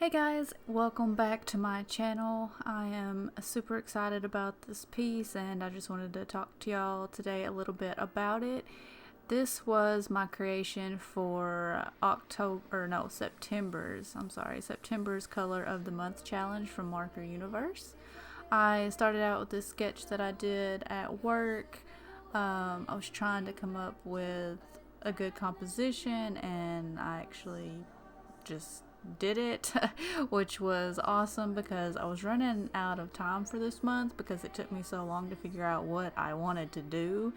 Hey guys, welcome back to my channel. I am super excited about this piece and I just wanted to talk to y'all today a little bit about it. This was my creation for September's Color of the Month Challenge from Marker Universe. I started out with this sketch that I did at work. I was trying to come up with a good composition and I actually just did it which was awesome because I was running out of time for this month because it took me so long to figure out what I wanted to do,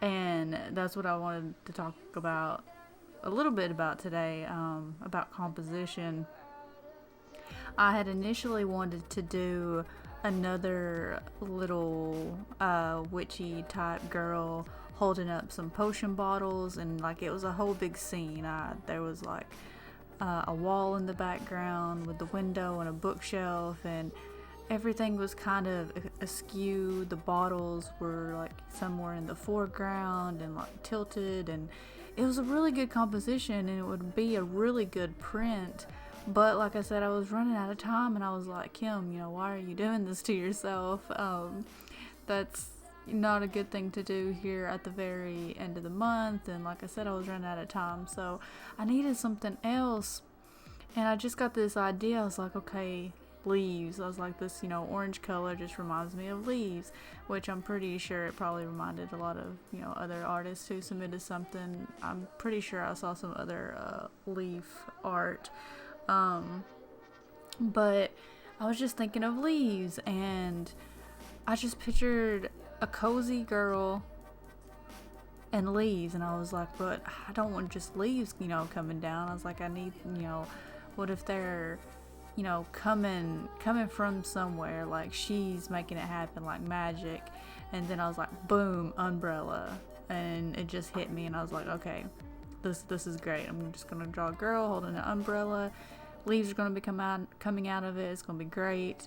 and that's what I wanted to talk about a little bit about today, about composition. I had initially wanted to do another little witchy type girl holding up some potion bottles, and like it was a whole big scene. There was like a wall in the background with the window and a bookshelf, and everything was kind of askew. The bottles were like somewhere in the foreground and like tilted, and it was a really good composition and it would be a really good print. But like I said, I was running out of time and I was like, Kim, why are you doing this to yourself? That's not a good thing to do here at the very end of the month, and like I said, I was running out of time, so I needed something else. And I just got this idea. I was like, okay, leaves. I was like, this orange color just reminds me of leaves, which I'm pretty sure it probably reminded a lot of other artists who submitted something. I'm pretty sure I saw some other leaf art, but I was just thinking of leaves, and I just pictured a cozy girl and leaves, and I was like, but I don't want just leaves coming down. I was like, I need what if they're coming from somewhere, like she's making it happen like magic. And then I was like, boom, umbrella, and it just hit me, and I was like, okay, this is great. I'm just gonna draw a girl holding an umbrella, leaves are gonna be coming out of it. It's gonna be great.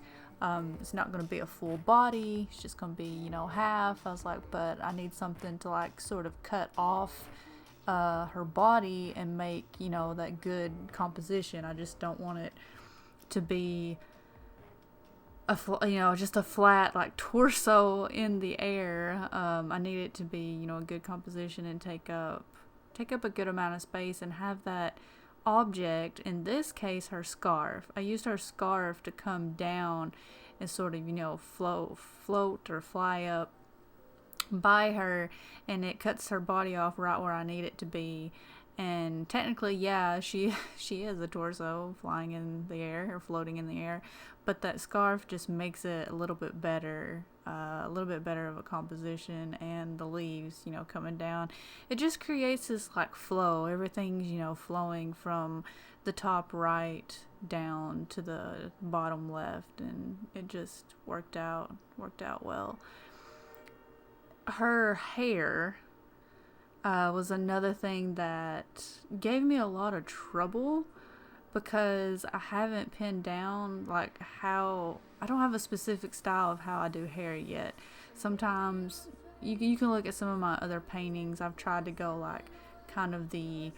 It's not going to be a full body. It's just going to be, half. I was like, but I need something to like sort of cut off her body and make, that good composition. I just don't want it to be just a flat like torso in the air. I need it to be, a good composition and take up a good amount of space and have that object, in this case her scarf. I used her scarf to come down and sort of float or fly up by her, and it cuts her body off right where I need it to be. And technically, yeah, she is a torso flying in the air or floating in the air, but that scarf just makes it a little bit better of a composition. And the leaves, coming down, it just creates this like flow. Everything's, flowing from the top right down to the bottom left, and it just worked out well. Her hair was another thing that gave me a lot of trouble because I haven't pinned down like how, I don't have a specific style of how I do hair yet. Sometimes you can look at some of my other paintings. I've tried to go like kind of the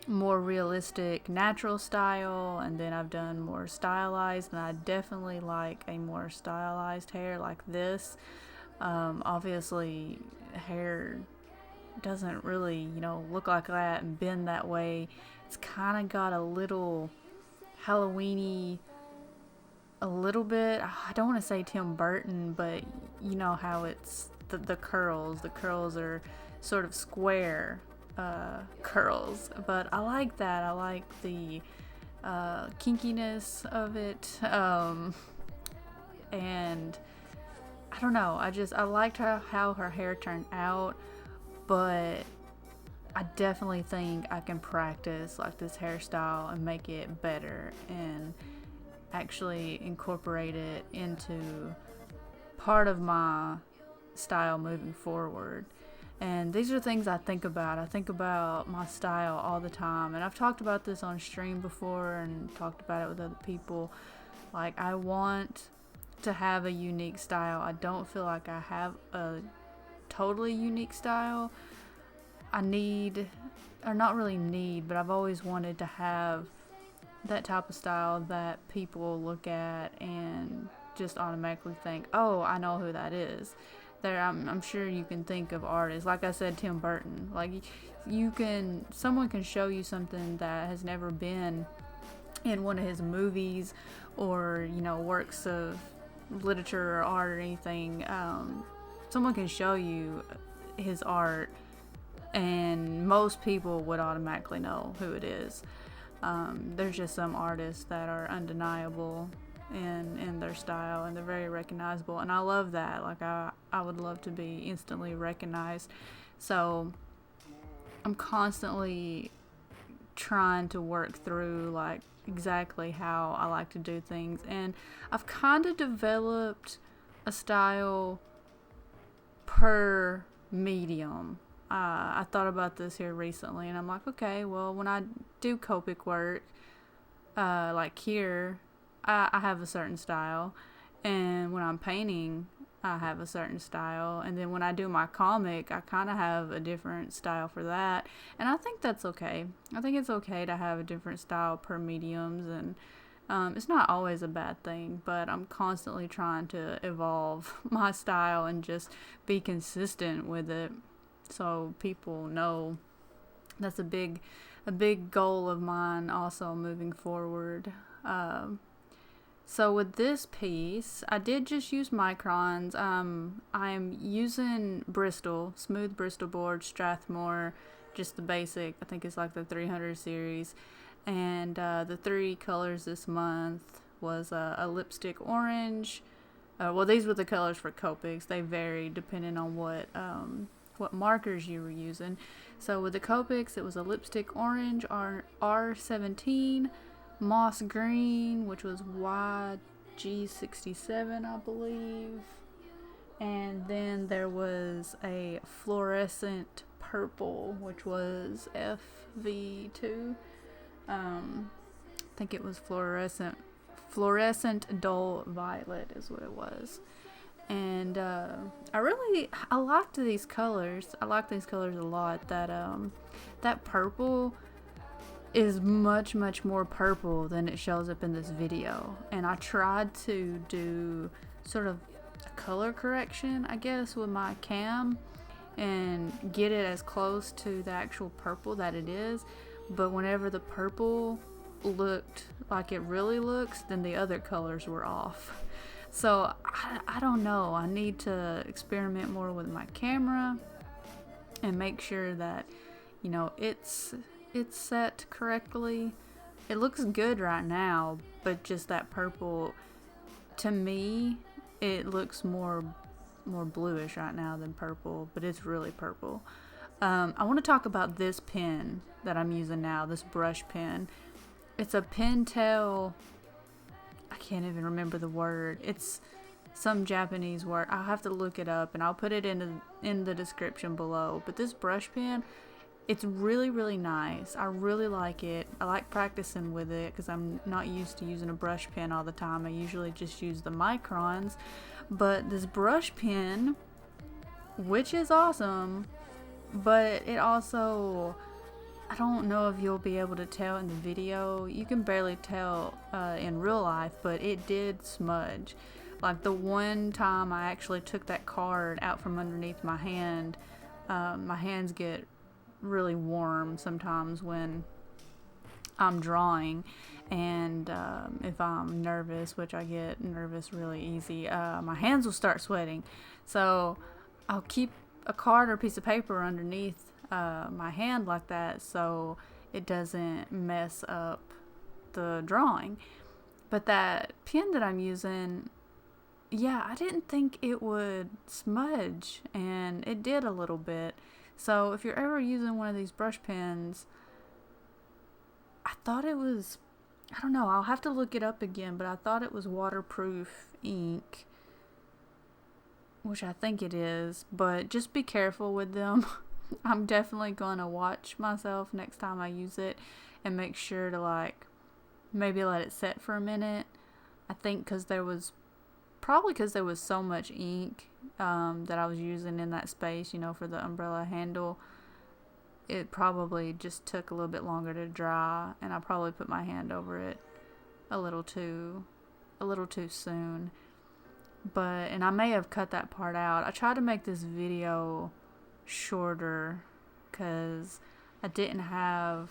more realistic natural style, and then I've done more stylized, and I definitely like a more stylized hair like this. Obviously hair doesn't really look like that and bend that way. It's kind of got a little Halloween-y, a little bit. I don't want to say Tim Burton, but how it's the curls are sort of square curls, but I like that. I like the kinkiness of it, and I don't know, I liked how her hair turned out, but I definitely think I can practice like this hairstyle and make it better and actually incorporate it into part of my style moving forward. And these are things I think about. I think about my style all the time, and I've talked about this on stream before and talked about it with other people. Like, I want to have a unique style. I don't feel like I have a totally unique style. I need, or not really need, but I've always wanted to have that type of style that people look at and just automatically think, oh, I know who that is. I'm sure you can think of artists, like I said, Tim Burton. Like, someone can show you something that has never been in one of his movies or, works of literature or art or anything. Someone can show you his art and most people would automatically know who it is. There's just some artists that are undeniable in their style, and they're very recognizable, and I love that. Like, I would love to be instantly recognized. So I'm constantly trying to work through like exactly how I like to do things, and I've kind of developed a style per medium. I thought about this here recently, and I'm like, okay, well, when I do Copic work, like here, I have a certain style, and when I'm painting, I have a certain style, and then when I do my comic, I kind of have a different style for that, and I think that's okay. I think it's okay to have a different style per mediums, and it's not always a bad thing, but I'm constantly trying to evolve my style and just be consistent with it, so people know. That's a big goal of mine also moving forward. So with this piece, I did just use Microns. I'm using Bristol, Smooth Bristol board, Strathmore, just the basic. I think it's like the 300 series. And the 3 colors this month was a lipstick orange. Well, these were the colors for Copics. They vary depending on what markers you were using. So with the Copics, it was a lipstick orange, R17, moss green, which was YG67, I believe, and then there was a fluorescent purple, which was FV2. I think it was fluorescent dull violet is what it was. And I liked these colors. I like these colors a lot. That purple is much more purple than it shows up in this video, and I tried to do sort of a color correction, I guess, with my cam and get it as close to the actual purple that it is, but whenever the purple looked like it really looks, then the other colors were off. So I don't know, I need to experiment more with my camera and make sure that it's set correctly. It looks good right now, but just that purple, to me, it looks more bluish right now than purple, but it's really purple. I want to talk about this pen that I'm using now, this brush pen. It's a Pentel, I can't even remember the word. It's some Japanese word. I'll have to look it up and I'll put it in the description below. But this brush pen, it's really nice. I really like it. I like practicing with it because I'm not used to using a brush pen all the time. I usually just use the Microns. But this brush pen, which is awesome, but it also, I don't know if you'll be able to tell in the video. You can barely tell in real life, but it did smudge. Like the one time I actually took that card out from underneath my hand, my hands get really warm sometimes when I'm drawing, and if I'm nervous, which I get nervous really easy, my hands will start sweating. So I'll keep a card or a piece of paper underneath my hand like that so it doesn't mess up the drawing. But that pen that I'm using, I didn't think it would smudge, and it did a little bit. So if you're ever using one of these brush pens, I thought it was, I don't know, I'll have to look it up again, but I thought it was waterproof ink, which I think it is, but just be careful with them. I'm definitely going to watch myself next time I use it and make sure to maybe let it set for a minute. I think because there was so much ink that I was using in that space, for the umbrella handle. it probably just took a little bit longer to dry, and I probably put my hand over it a little too soon. And I may have cut that part out. I tried to make this video shorter because I didn't have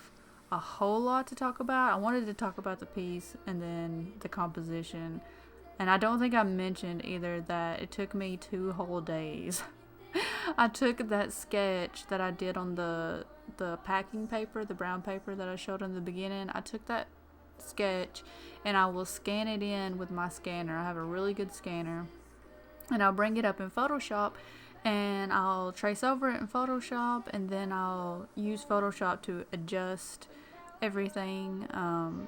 a whole lot to talk about. I wanted to talk about the piece and then the composition. And I don't think I mentioned either that it took me 2 whole days. I took that sketch that I did on the packing paper, the brown paper that I showed in the beginning. I took that sketch and I will scan it in with my scanner. I have a really good scanner, and I'll bring it up in Photoshop and I'll trace over it in Photoshop, and then I'll use Photoshop to adjust everything.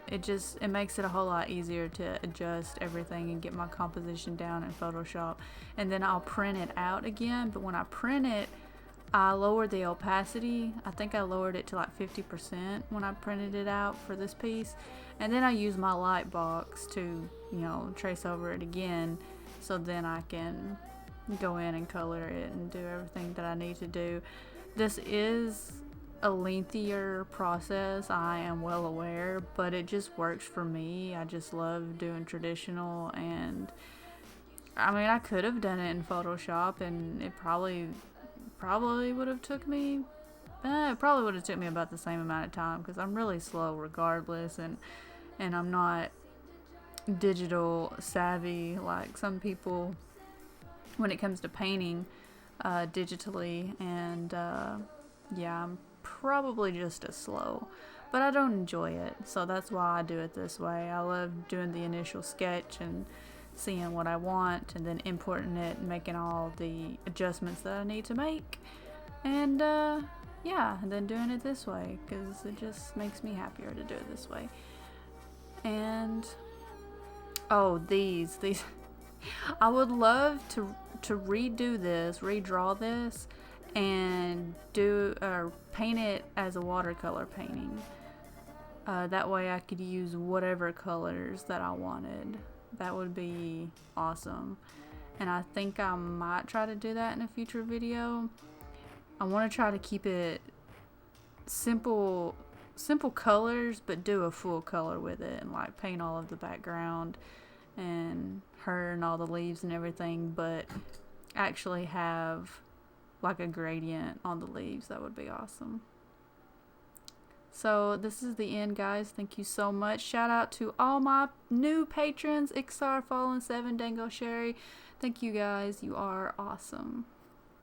It makes it a whole lot easier to adjust everything and get my composition down in Photoshop, and then I'll print it out again. But when I print it, I lowered the opacity. I think I lowered it to like 50% when I printed it out for this piece, and then I use my LightBox to, trace over it again, so then I can go in and color it and do everything that I need to do. This is a lengthier process, I am well aware, but it just works for me. I just love doing traditional, and I mean, I could have done it in Photoshop and it probably would have took me about the same amount of time, because I'm really slow regardless, and I'm not digital savvy like some people when it comes to painting digitally, and I'm probably just as slow, but I don't enjoy it, so that's why I do it this way. I love doing the initial sketch and seeing what I want, and then importing it and making all the adjustments that I need to make, and and then doing it this way, because it just makes me happier to do it this way. And these I would love to redraw this and paint it as a watercolor painting. That way I could use whatever colors that I wanted. That would be awesome. And I think I might try to do that in a future video. I want to try to keep it simple colors, but do a full color with it, and like paint all of the background and her and all the leaves and everything, but actually have like a gradient on the leaves. That would be awesome. So this is the end, guys. Thank you so much. Shout out to all my new patrons: Ixar, Fallen 7, Dango, Sherry. Thank you guys. You are awesome.